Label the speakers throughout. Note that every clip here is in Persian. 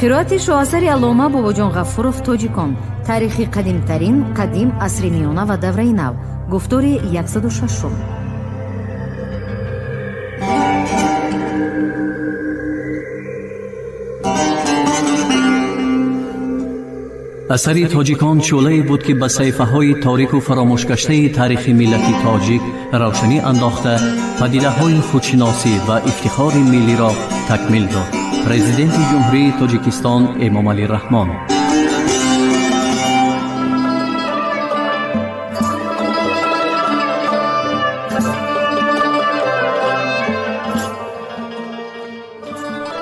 Speaker 1: қироати шоҳасари аллома бобоҷон ғафуров тоҷикон. таърихи қадимтарин қадим асри миёна ва давраи нав. гуфтори 106.
Speaker 2: اثری تاجیکان شعله‌ای بود که به صحیفه‌های تاریک و فراموش‌گشته تاریخ ملت تاجیک روشنی انداخته پدیده‌های خودشناسی و افتخار ملی را تکمیل داد. پرزیدنت جمهوری تاجیکستان امام علی رحمان.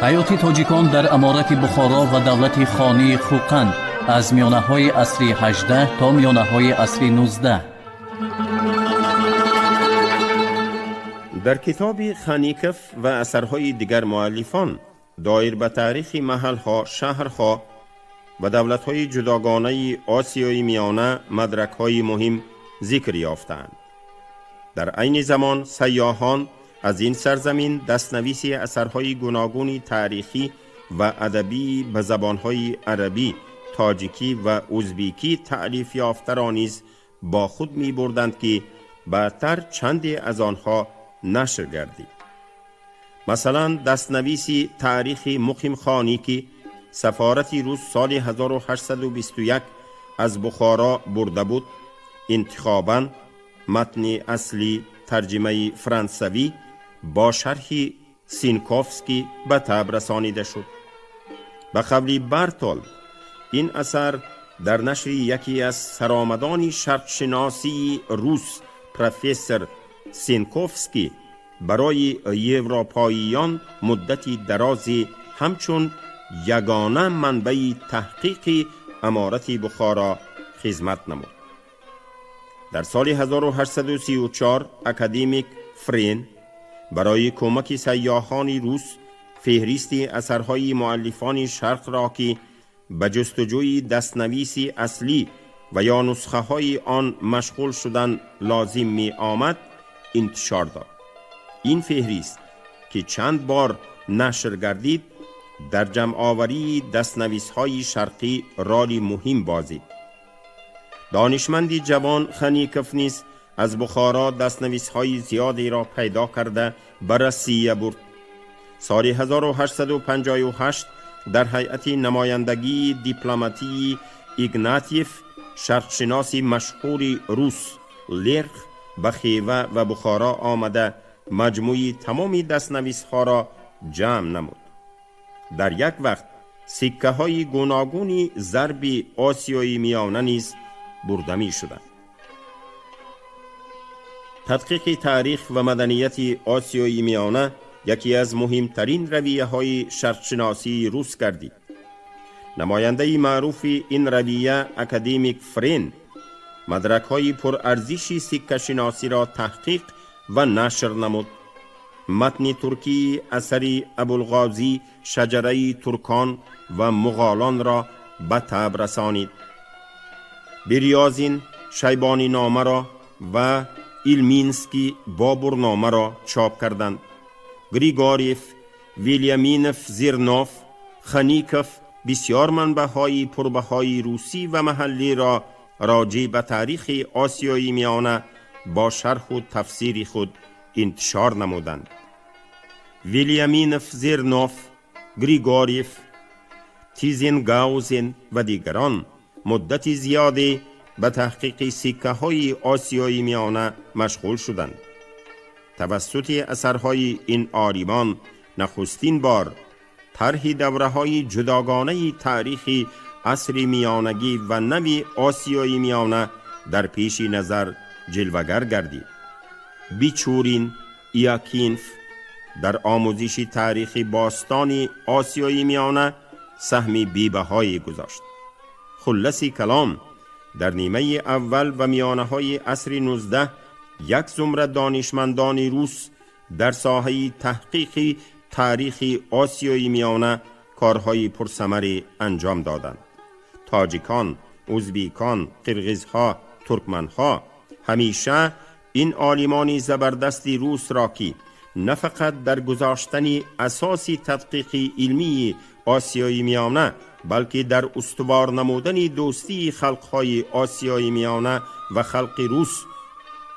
Speaker 2: حیات تاجیکان در امارت بخارا و دولت خانی خوقند از میانه‌های عصر 18 تا میانه‌های عصر 19.
Speaker 3: در کتاب خانیکف و اثرهای دیگر مؤلفان دایر به تاریخ محل‌ها، شهرها و دولت‌های جداگانه آسیای میانه مدرک‌های مهم ذکر یافتند. در عین زمان سیاحان از این سرزمین دستنویسی اثرهای گوناگون تاریخی و ادبی به زبان‌های عربی، تاجیکی و ازبیکی تألیف یافته را نیز با خود می بردند که بعدتر چندی از آنها نشر گردید. مثلا دستنویسی تاریخ مقیم خانی که سفارت روس سال 1821 از بخارا برده بود، انتخاباً متن اصلی ترجمه فرانسوی با شرح سینکوفسکی به طبع رسانیده شد. به قول برتول این اثر در نشر یکی از سرآمدان شرقشناسی روس پروفسور سینکوفسکی برای اروپاییان مدتی درازی همچون یگانه منبع تحقیق امارت بخارا خدمت نمود. در سال 1834 اکادمیک فرین برای کمک سیاحان روس فهرست اثرهای مؤلفان شرق را که به جستجوی دستنویسی اصلی و یا نسخه های آن مشغول شدن لازم می آمد انتشار داد. این فهرست که چند بار نشر گردید در جمع آوری دستنویس های شرقی رالی مهم بازید. دانشمندی جوان خانیکف نیز از بخارا دستنویس های زیادی را پیدا کرده به روسیه برد. سال 1858 در هیئت نمایندگی دیپلماتی ایگناتیف شرقشناس مشهور روس لیرخ به خیوه و بخارا آمده مجموعی تمامی دستنویس ها را جمع نمود. در یک وقت سکه های گوناگون ضرب آسیای میانه نیز برده می شدند. تدقیق تاریخ و مدنیت آسیای میانه یکی از مهمترین رویه های شرقشناسی روس گردید. نماینده معروف این رویه اکادمیک فرین مدرک های پرارزش سکه شناسی را تحقیق و نشر نمود. متن ترکی اثری ابوالغازی شجره ترکان و مغالان را به طبع رسانید. بریازین شیبانی نامه را و ایلمینسکی بابر نامه را چاپ کردند. گریگوریف، ویلیامینف زیرنوف، خانیکف بسیار منبع‌های پربهای روسی و محلی را راجع به تاریخ آسیای میانه با شرح و تفسیر خود انتشار نمودند. ویلیامینف زیرنوف، گریگوریف، تیزنگاوزن و دیگران مدت زیادی به تحقیق سکه های آسیای میانه مشغول شدند. توسط اثرهای این عالمان نخستین بار طرح دوره های جداگانه تاریخی عصر میانگی و نوی آسیای میانه در پیش نظر جلوگر گردید. بیچورین ایاکینف در آموزش تاریخ باستانی آسیای میانه سهمی بی‌بهایی گذاشت. خلاصه کلام در نیمه اول و میانه های عصر 19 یک زمره دانشمندان روس در ساحه تحقیق تاریخ آسیای میانه کارهای پرثمری انجام دادند. تاجیکان، ازبیکان، قرغیزها، ترکمنها همیشه این عالمان زبردستی روس را که نه فقط در گذاشتن اساسی تدقیقی علمی آسیای میانه بلکه در استوار نمودن دوستی خلقهای آسیای میانه و خلق روس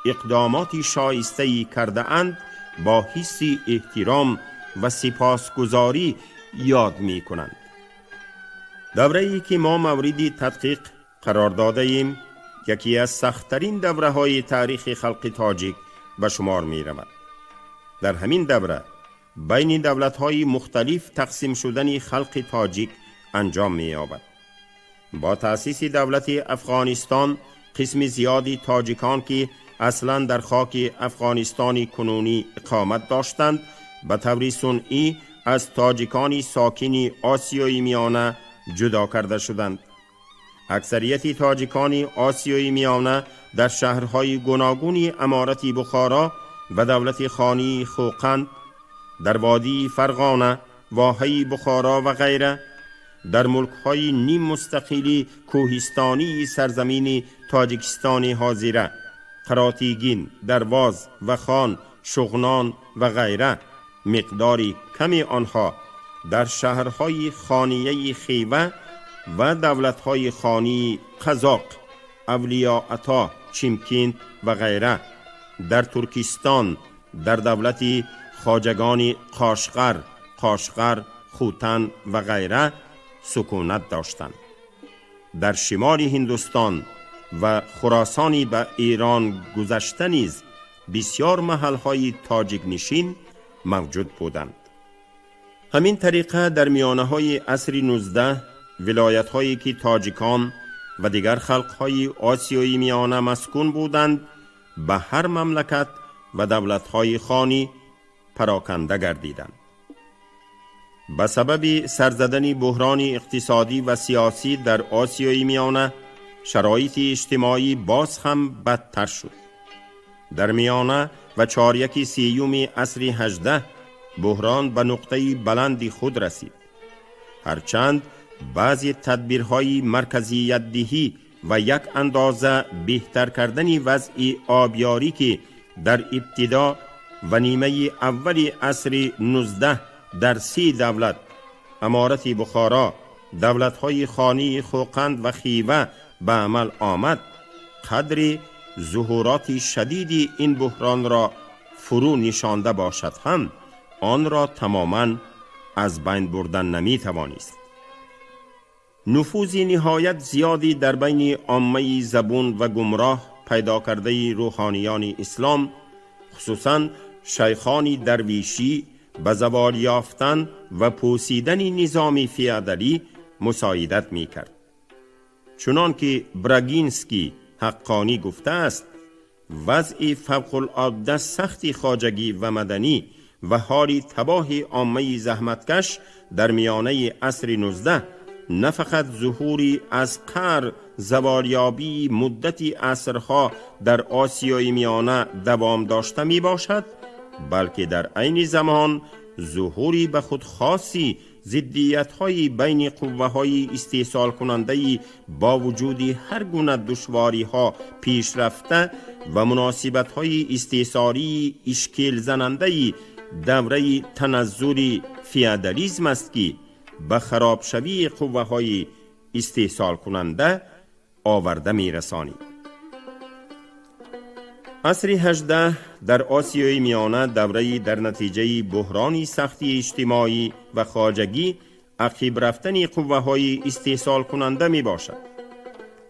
Speaker 3: اقداماتی شایسته‌ای کرده اند با حس احترام و سپاسگزاری یاد می کنند. دوره‌ای که ما مورد تدقیق قرار داده ایم یکی از سخت‌ترین دوره‌های تاریخ خلق تاجیک به شمار می رود. در همین دوره بین دولت‌های مختلف تقسیم شدن خلق تاجیک انجام می یابد. با تأسیس دولت افغانستان قسم زیادی تاجیکان که اصلا در خاک افغانستان کنونی اقامت داشتند به طور صنعی از تاجیکان ساکن آسیای میانه جدا کرده شدند. اکثریت تاجیکان آسیای میانه در شهرهای گوناگون امارت بخارا و دولت خانی خوقند، در وادی فرغانه، واحه بخارا و غیره، در ملک‌های نیم مستقلی کوهستانی سرزمین تاجیکستان حاضره، قراتیگین، درواز و خان، شغنان و غیره، مقداری کمی آنها در شهرهای خانیه خیوه و دولت‌های خانی قزاق، اولیاءتا، چیمکین و غیره، در ترکستان در دولت خواجگان قاشقر، خوتن و غیره سکونت داشتند. در شمال هندوستان و خراسانی به ایران گذشته نیز بسیار محل‌های تاجیک نشین موجود بودند. همین طریقه در میانه‌های عصر 19 ولایت‌هایی که تاجیکان و دیگر خلق‌های آسیای میانه مسکون بودند به هر مملکت و دولت‌های خانی پراکنده گردیدند. به سبب سرزدن بحران اقتصادی و سیاسی در آسیای میانه شرایط اجتماعی باز هم بدتر شد. در میانه و 4/3 عصر 18 بحران به نقطه بلندی خود رسید. هرچند بعضی تدبیرهای مرکزیت دهی و یک اندازه بهتر کردن وضع آبیاری که در ابتدا و نیمه اول عصر 19 در 3 دولت امارت بخارا، دولت‌های خانی خوقند و خیوه به عمل آمد، قدر ظهورات شدید این بحران را فرو نشانده باشد هم آن را تماماً از بین بردن نمی توانست. نفوذ نهایت زیادی در بین عامه زبون و گمراه پیدا کرده روحانیان اسلام، خصوصاً شیخان درویشی، به زوال یافتن و پوسیدن نظام فیادالی مساعدت می کرد. چنان که براگینسکی حقانی گفته است، وضع فوق العاده سخت خواجگی و مدنی و حال تباه عامه زحمتکش در میانه عصر 19 نه فقط ظهوری از قهر زوالیابی مدتی عصرها در آسیای میانه دوام داشته می باشد، بلکه در عین زمان ظهوری به خود خاصی ضدیت‌های بین قوه‌های استحصال کننده با وجود هر گونه دشواری‌ها پیشرفته و مناسبت‌های استحصالی اشکال زننده دوره تنزل فیادالیسم است که به خرابشوی قوه‌های استحصال کننده آورده می‌رسانید. عصر 18 در آسیای میانه دوره‌ای در نتیجه بحرانی سختی اجتماعی و خواجگی عقب رفتن قوه‌های استحصال کننده می باشد.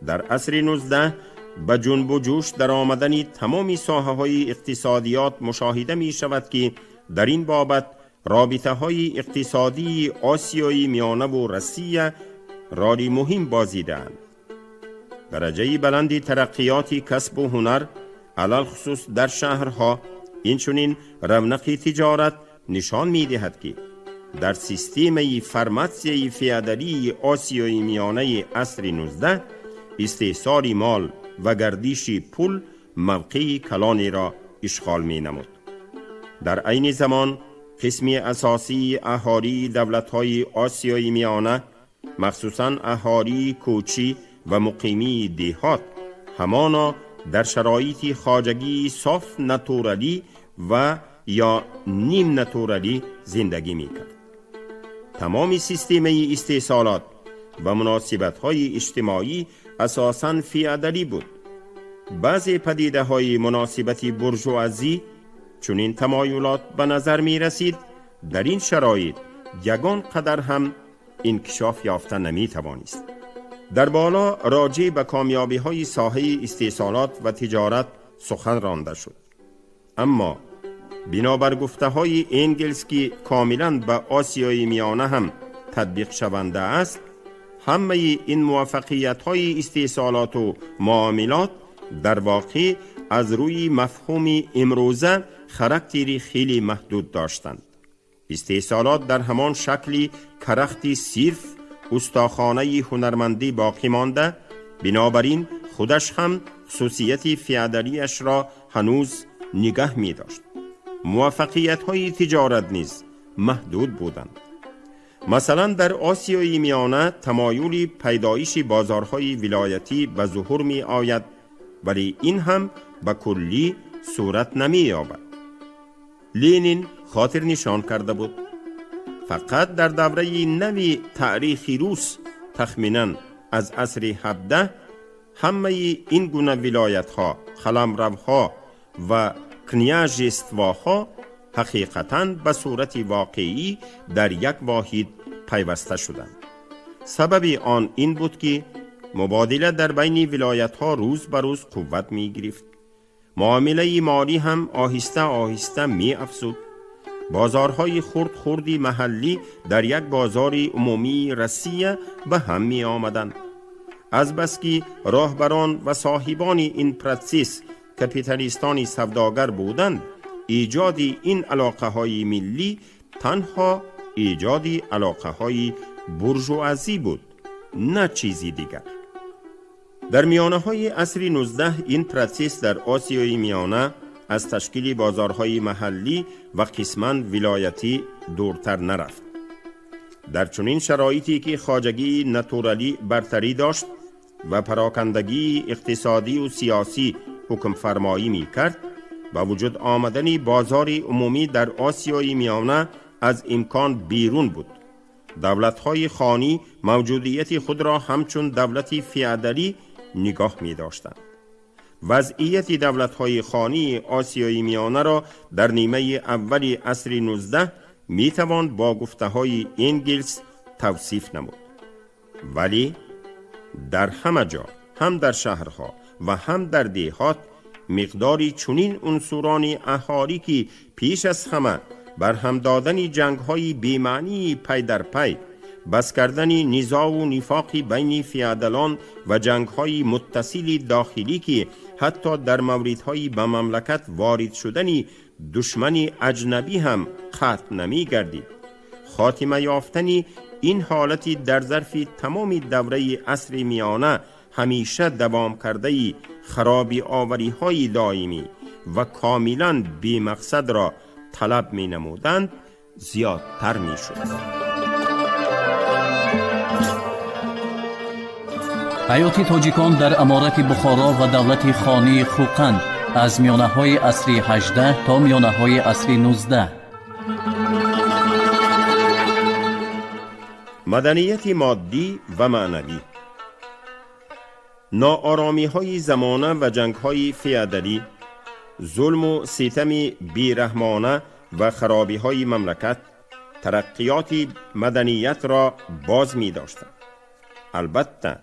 Speaker 3: در عصر 19 به جنب و جوش در آمدن تمام ساحه‌های اقتصادیات مشاهده می شود که در این بابت رابطه‌های اقتصادی آسیای میانه و روسیه رولی مهم بازیده‌اند. درجه بلند ترقیات کسب و هنر علل خصوص در شهرها اینچنین رونق تجارت نشان می دهد که در سیستم فرماسیای فیادالی آسیای میانه عصر 19 استحصال مال و گردش پول موقع کلانی را اشغال می نمود. در عین زمان قسمی اساسی اهالی دولت‌های آسیای میانه مخصوصاً اهالی کوچی و مقیمی دیهات همانا در شرایط خواجگی صاف ناتورالی و یا نیم ناتورالی زندگی میکرد. تمام سیستم استحصالات و مناسبت‌های اجتماعی اساساً فی‌عدلی بود. بعضی پدیده‌های مناسبت بورژوازی چون این تمایلات به نظر می رسید در این شرایط یگان قدر هم انکشاف یافته نمی توانست. در بالا راجع به کامیابی‌های ساحه استحصالات و تجارت سخن رانده شد. اما بنابر گفته‌های انگلز که کاملاً به آسیای میانه هم تطبیق شونده است، همه این موفقیت‌های استحصالات و معاملات در واقع از روی مفهوم امروزه خاراکتری خیلی محدود داشتند. استحصالات در همان شکلی کرختی صرف استاخانه هنرمندی باقی مانده، بنابراین خودش هم خصوصیت فی‌عدلی‌اش را هنوز نگه می داشت. موفقیت‌های تجارت نیز محدود بودند. مثلا در آسیای میانه تمایل پیدایش بازارهای ولایتی به ظهور می آید، ولی این هم به کلی صورت نمی یابد. لنین خاطر نشان کرده بود فقط در دوره نوی تاریخ روس تخمیناً از عصر 17 همه این گونه ولایت‌ها، قلمروها و کنیاژستواها حقیقتاً به صورت واقعی در یک واحد پیوسته شدند. سبب آن این بود که مبادله در بین ولایت‌ها روز به روز قوت می گرفت. معامله مالی هم آهسته آهسته می افزود. بازارهای خردی محلی در یک بازار عمومی رسیه به هم می آمدند. از بس که راهبران و صاحبان این پروسس کپیتالیستان سوداگر بودند، ایجاد این علاقه های ملی تنها ایجاد علاقه های بورژوازی بود، نه چیزی دیگر. در میانه های عصر 19 این پروسس در آسیای میانه از تشکیل بازارهای محلی و قسماً ولایتی دورتر نرفت. در چنین شرایطی که خواجگی ناتورالی برتری داشت و پراکندگی اقتصادی و سیاسی حکم فرمایی می کرد، با وجود آمدن بازار عمومی در آسیای میانه از امکان بیرون بود. دولت‌های خانی موجودیت خود را همچون دولتی فی‌عدلی نگاه می داشتند. وضعیت دولت‌های خانی آسیای میانه را در نیمه اولی عصر 19 می توان با گفته‌های انگلز توصیف نمود. ولی در همه جا، هم در شهرها و هم در دیهات، مقداری چنین عنصران اهالی که پیش از همه برهم دادن جنگ‌های بی‌معنی پی در پی، بس کردن نزاع و نفاق بین فی‌عدلان و جنگ‌های متصل داخلی که حتی در موردهای به مملکت وارد شدن دشمن اجنبی هم قطع نمی گردید. خاتمه یافتن این حالتی در ظرف تمام دوره عصر میانه همیشه دوام کرده خرابی آوری های دائمی و کاملا بی مقصد را طلب می نمودند زیادتر می شد.
Speaker 2: حیات تاجیکان در امارت بخارا و دولت خانی خوقند از میانه های عصر 18 تا میانه های عصر 19.
Speaker 3: مدنیت مادی و معنوی. ناآرامی های زمانه و جنگ های فی‌عدلی، ظلم و ستم بیرحمانه و خرابی های مملکت ترقیات مدنیت را باز می داشتند. البته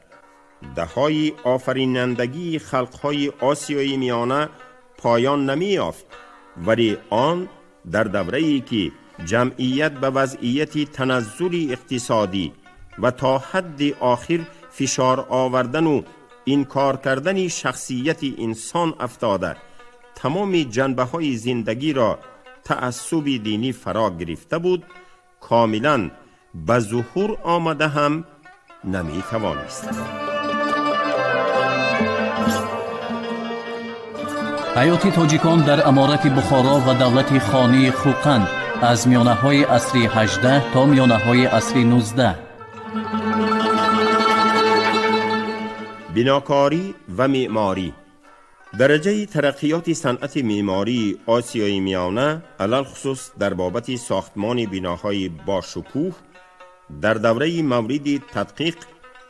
Speaker 3: دههای آفرینندگی خلقهای آسیای میانه پایان نمی یافت، ولی آن در دوره‌ای که جمعیت به وضعیت تنزل اقتصادی و تا حد آخر فشار آوردن و انکار کردن شخصیت انسان افتاده، تمام جنبه‌های زندگی را تعصب دینی فرا گرفته بود، کاملا به ظهور آمده هم نمی توانست.
Speaker 2: حیات تاجیکان در امارت بخارا و دولت خانی خوقند از میانه های عصر 18 تا میانه های عصر 19.
Speaker 3: بناکاری و معماری. درجه ترقیات صنعت معماری آسیای میانه علل خصوص در بابت ساختمان بناهای با شکوه در دوره مورد تدقیق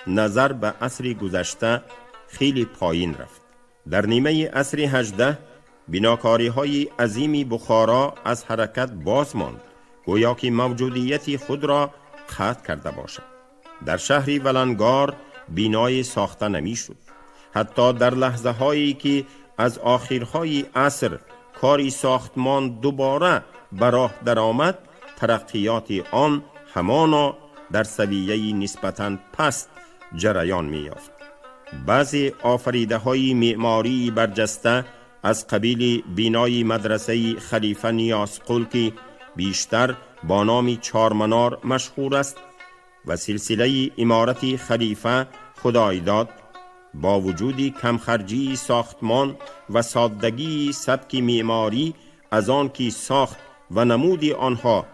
Speaker 3: نظر به عصر گذشته خیلی پایین رفت. در نیمه عصر 18 بناکاری های عظیم بخارا از حرکت باز ماند، گویا که موجودیت خود را قطع کرده باشد. در شهر ولنگار بنای ساخته نمی شد. حتی در لحظه هایی که از آخرهای عصر کاری ساختمان دوباره به راه درآمد، ترقیات آن همانا در سویه نسبتاً پست جریان می یافت. بعضی آفریده های معماری برجسته از قبیل بنای مدرسه خلیفه نیازقل که بیشتر با نام چارمنار مشهور است و سلسله امارت خلیفه خدایداد، با وجود کمخرجی ساختمان و سادگی سبک معماری از آن که ساخت و نمود آنها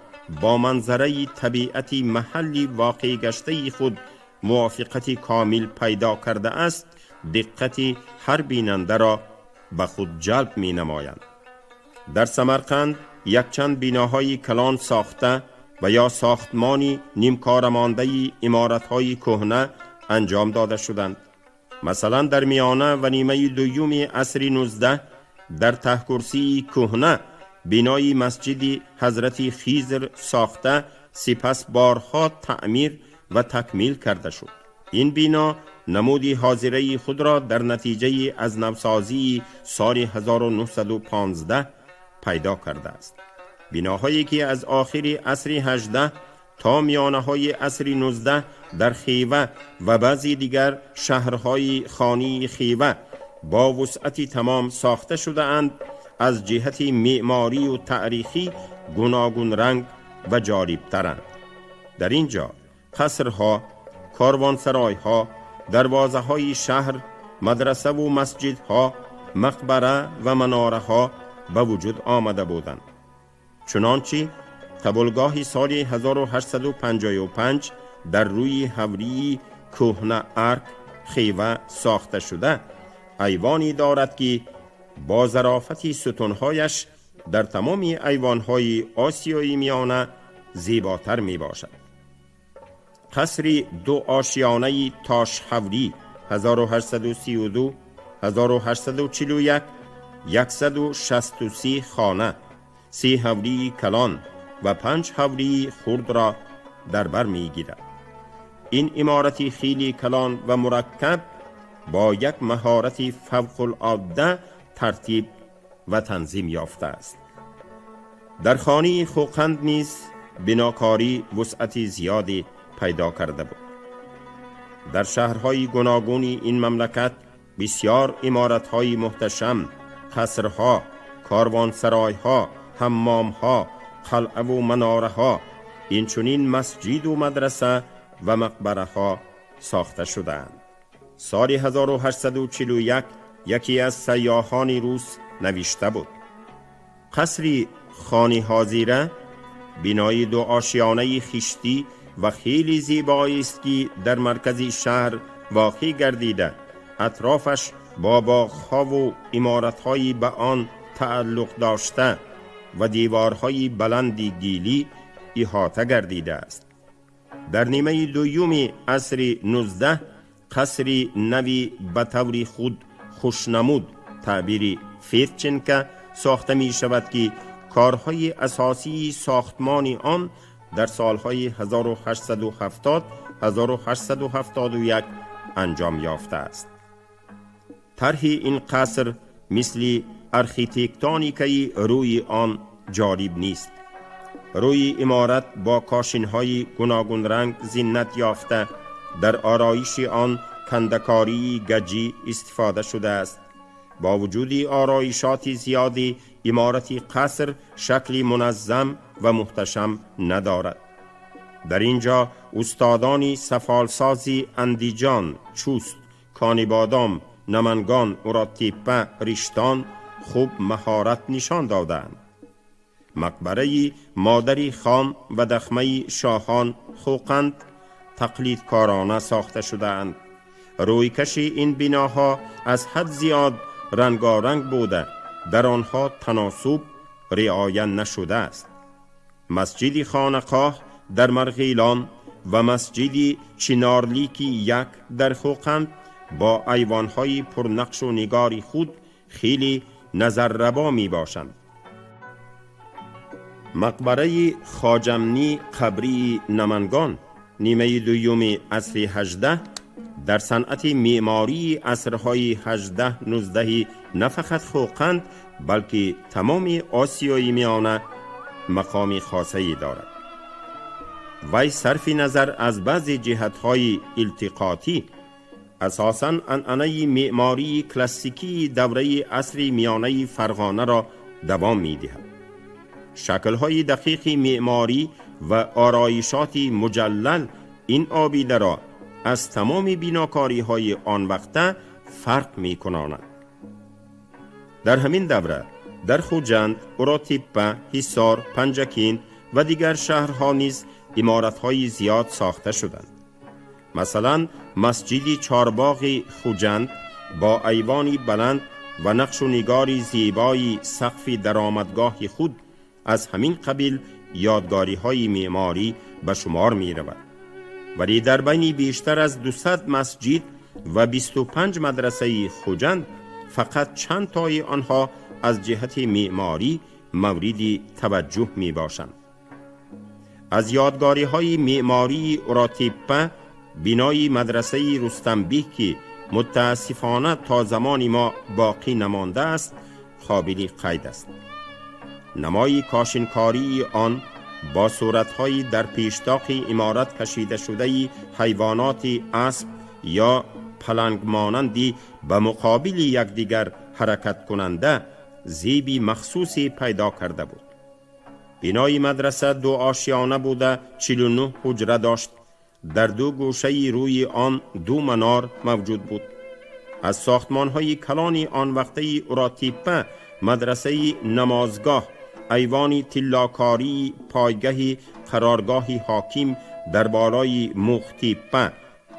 Speaker 3: با منظره طبیعت محلی واقع گشته خود موافقت کامل پیدا کرده است، دقت هر بیننده را به خود جلب می نمایند. در سمرقند یک چند بناهای کلان ساخته و یا ساختمانی نیمکار مانده عمارت‌های کهنه انجام داده شدند. مثلا در میانه و نیمه دوم عصر 19 در تهکرسی کهنه بنای مسجد حضرت خیزر ساخته سپس بارها تعمیر و تکمیل کرده شد. این بنا نمودی حاضره خود را در نتیجه از نوسازی سال 1915 پیدا کرده است. بناهایی که از آخر عصر 18 تا میانه های عصر 19 در خیوه و بعضی دیگر شهرهای خانی خیوه با وسعت تمام ساخته شده اند، از جهت معماری و تاریخی گوناگون رنگ و جالب ترند. در اینجا قصرها، کاروانسرایها، دروازه های شهر، مدرسه و مسجدها، مقبره و مناره ها به وجود آمده بودند. چنانچه قبولگاه سال 1855 در روی حوری کهنه ارک خیوه ساخته شده ایوانی دارد که با ظرافت ستونهایش در تمام ایوانهای آسیای میانه زیباتر می باشد. قصر دو آشیانه تاش حوری 1832 1841 163 خانه، 3 حوری کلان و 5 حوری خرد را در بر می گیرد. این عمارت خیلی کلان و مرکب با یک مهارت فوق العاده ترتیب و تنظیم یافته است. در خانه خوقند نیز بناکاری وسعت زیادی پیدا کرده بود. در شهرهای گوناگون این مملکت بسیار عمارت‌های محتشم، قصرها، کاروانسرایها، حمامها، قلعه و مناره‌ها، اینچنین مسجد و مدرسه و مقبره ها ساخته شدند. سال 1841 یکی از سیاحان روس نوشته بود: قصر خانی حاضره بنای دو آشیانه خشتی و خیلی زیبایی است که در مرکز شهر واقع گردیده، اطرافش با باغ‌ها و عمارت‌های به آن تعلق داشته و دیوارهای بلندی گیلی احاطه گردیده است. در نیمه دوم عصر 19 قصر نوی به طور خود خوشنمود تعبیر فیرچنکه ساخته می شود که کارهای اساسی ساختمان آن در سالهای 1870 1871 انجام یافته است. طرح این قصر مثل ارخیتکتونیکی روی آن جالب نیست. روی عمارت با کاشین‌های گوناگون رنگ زینت یافته، در آرایش آن کندکاری گچی استفاده شده است. با وجود آرایشات زیادی، عمارت قصر شکلی منظم و محتشم ندارد. در اینجا استادانی سفالسازی اندیجان، چوست، کانیبادام، نمنگان، اوراتیپه، رشتان خوب مهارت نشان دادند. مقبره مادری خان و دخمه شاهان خوقند تقلید کارانه ساخته شده‌اند رویکش این بناها از حد زیاد رنگارنگ بوده، در آنها تناسب رعایت نشده است. مسجد خانقاه در مرغیلان و مسجد چنارلیکی یک در خوقند با ایوانهای پرنقش و نگاری خود خیلی نظرربا می باشند. مقبره خواجمنی قبری نمنگان نیمه دوم عصر 18 در صنعت معماری عصرهای 18-19 نه فقط خوقند بلکه تمام آسیای میانه مقام خاصی دارد. وی صرف نظر از بعضی جهت‌های التقاطی اساساً عنعنه معماری کلاسیکی دوره عصر میانه فرغانه را دوام می‌دهد. شکل‌های دقیق معماری و آرایشات مجلل این آبیده را از تمام بناکاری‌های آن وقته فرق می‌کناند. در همین دوره در خوجند، اوراتیپه، حصار، پنجکین و دیگر شهرها نیز عمارت‌های زیاد ساخته شدند. مثلا مسجد چارباغ خوجند با ایوانی بلند و نقش و نگاری زیبای سقف درآمدگاه خود از همین قبیل یادگاری‌های معماری به شمار می‌رود. ولی در بین بیشتر از 200 مسجد و 25 مدرسه خوجند فقط چند تای آنها از جهت معماری مورد توجه می باشند. از یادگاری‌های معماری اوراتیپه بنای مدرسه رستمبیک که متاسفانه تا زمان ما باقی نمانده است قابل قید است. نمای کاشنکاری آن با صورت‌های در پیشتاق عمارت کشیده شده حیوانات اسب یا پلنگ مانندی به مقابل یکدیگر حرکت کننده زیبی مخصوصی پیدا کرده بود. بنای مدرسه 2 آشیانه بوده 49 حجره داشت. در 2 گوشه روی آن 2 منار موجود بود. از ساختمان‌های کلان آن وقته اوراتیپه مدرسه نمازگاه، ایوانی تلاکاری، پایگاه قرارگاه حاکم در بالای مختیپه،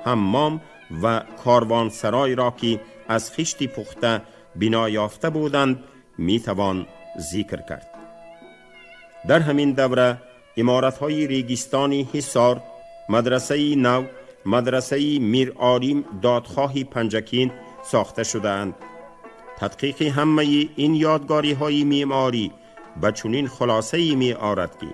Speaker 3: حمام و کاروانسرای را که از خشت پخته بنا یافته بودند میتوان ذکر کرد. در همین دوره عمارت‌های ریگستانی حصار، مدرسه نو، مدرسه میر آریم دادخواه پنجکین ساخته شده‌اند. تدقیق همه این یادگاری‌های معماری به چنین خلاصه‌ای می‌آورد که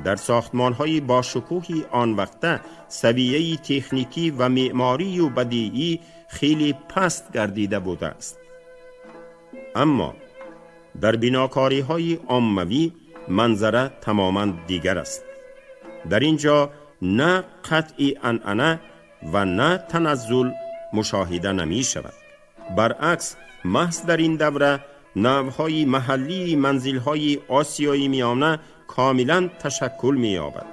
Speaker 3: در ساختمان‌های با شکوه آن وقته سویه تکنیکی و معماری و بدیعی خیلی پست گردیده بوده است. اما در بناکاری‌های عمومی منظره تماماً دیگر است. در اینجا نه قطع عنعنه و نه تنزل مشاهده نمی شود. برعکس محض در این دوره نوهای محلی منزل‌های آسیای میانه کاملا تشکل می یابد.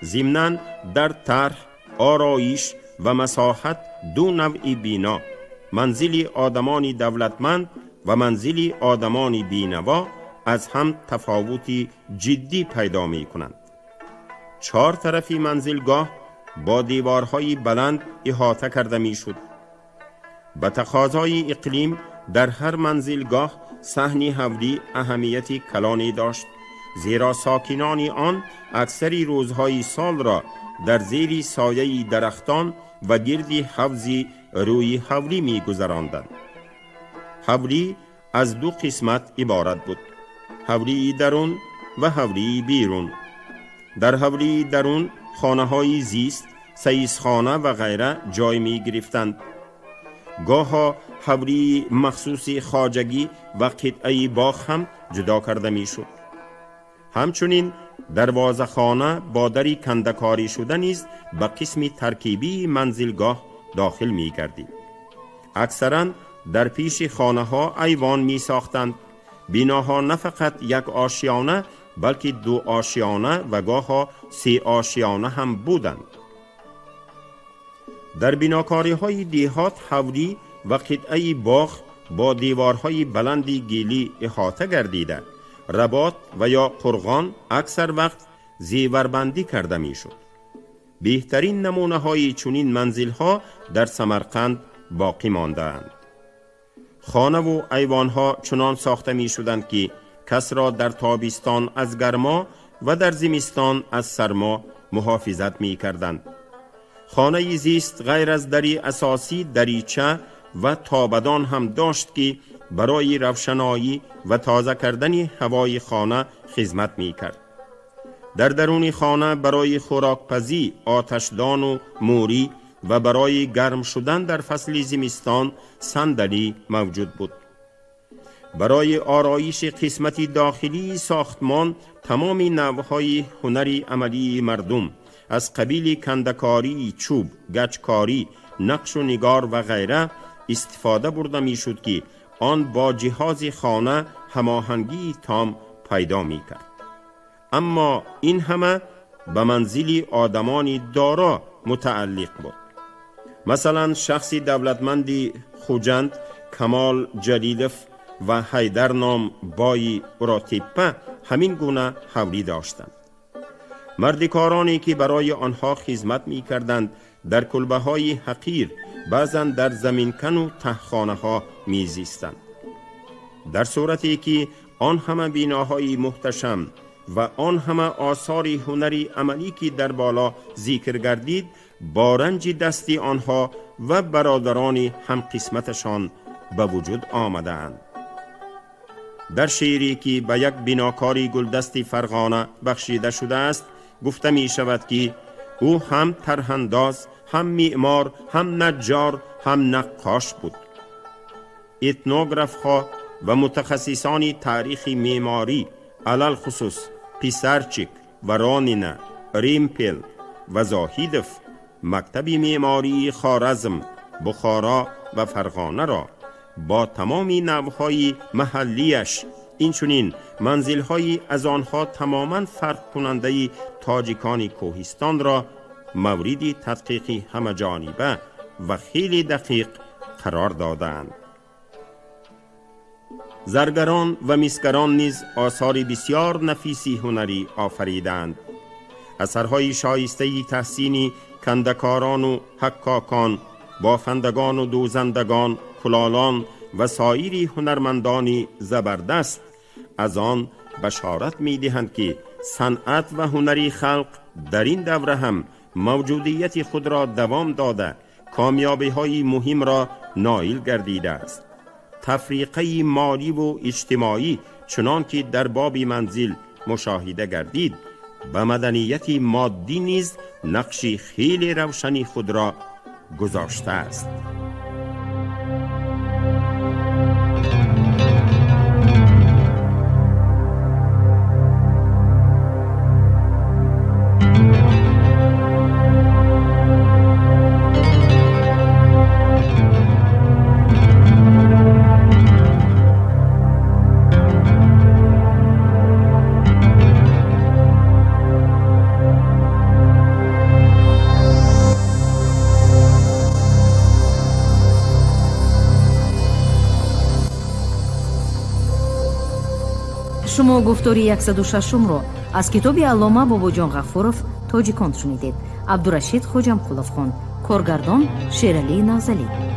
Speaker 3: ضمناً در طرح، آرایش و مساحت 2 نوع بنا، منزل آدمان دولتمند و منزل آدمان بینوا از هم تفاوتی جدی پیدا می کنند. 4 طرفی منزلگاه با دیوارهای بلند احاطه کرده می شد. به تقاضای اقلیم در هر منزلگاه صحن حولی اهمیتی کلانی داشت، زیرا ساکنان آن اکثری روزهای سال را در زیر سایه درختان و گرد حوض روی حولی می گذراندند. حولی از 2 قسمت عبارت بود: حولی درون و حولی بیرون. در حولی درون خانه های زیست، سیسخانه و غیره جای می گرفتند. گاها حولی مخصوص خواجگی و قطعه باغ هم جدا کرده می شد. همچنین دروازه خانه با دری کندکاری شده نیز به قسم ترکیبی منزلگاه داخل می گردید. اکثراً در پیش خانه ها ایوان می ساختند. بناها نه فقط 1 آشیانه بلکه 2 آشیانه و گاها 3 آشیانه هم بودند. در بناکاری های دیهات حولی و قطعه باغ با دیوارهای بلند گیلی احاطه گردیده رباط و یا قرغان اکثر وقت زیوربندی کرده می شد. بهترین نمونه های چنین منزل ها در سمرقند باقی مانده‌اند. خانه و ایوان ها چنان ساخته می شدند که کس را در تابستان از گرما و در زمستان از سرما محافظت می کردند. خانه زیست غیر از دری اساسی دریچه و تابدان هم داشت که برای روشنایی و تازه کردن هوای خانه خدمت می کرد. در درون خانه برای خوراکپزی آتشدان و موری و برای گرم شدن در فصل زمستان صندلی موجود بود. برای آرایش قسمت داخلی ساختمان تمام نوعهای هنری عملی مردم از قبیل کندکاری، چوب، گچکاری، نقش و نگار و غیره استفاده برده می شد که آن با جهاز خانه هماهنگی تام پیدا می کرد. اما این همه به منزل آدمان دارا متعلق بود. مثلا شخصی دولتمند خوجند کمال جلیلف و حیدر نام بای اراتیپه همین گونه حولی داشتند. مردکارانی که برای آنها خدمت می کردند در کلبه های حقیر، بعضا در زمینکن و تهخانه ها می زیستند. در صورتی که آن همه بیناهای محتشم و آن همه آثار هنری عملی که در بالا ذکر گردید با رنج دستی آنها و برادران هم قسمتشان به وجود آمدند. در شعری که به یک بناکاری گلدستی فرغانه بخشیده شده است گفته می شود که او هم طرحانداز، هم معمار، هم نجار، هم نقاش بود. اتنوگراف ها و متخصصان تاریخ معماری علل خصوص پیسارچیک و رانینه، ریمپل و زاهیدف مکتب معماری خوارزم، بخارا و فرغانه را با تمام نوعهای محلیش، اینچنین منزل‌های از آنها تماما فرق کننده تاجیکان کوهستان را مورد تدقیق همه‌جانبه و خیلی دقیق قرار دادند. زرگران و مسگران نیز آثار بسیار نفیسی هنری آفریدند. اثرهای شایسته تحسینی کندکاران و حکاکان، بافندگان و دوزندگان، کلالان و سایر هنرمندان زبردست از آن بشارت می دهند که صنعت و هنری خلق در این دوره هم موجودیت خود را دوام داده کامیابی های مهم را نائل گردیده است. تفریقه مالی و اجتماعی چنان که در باب منزل مشاهده گردید به مدنیت مادی نیز نقشی خیلی روشنی خود را گذاشته است.
Speaker 1: شما گفتاری 106 رو از کتاب علامه باباجان غفورов توجیکان شنیدید. عبدالرشید خوجامقулов خوند. کارگردان شیرعلی نازلی.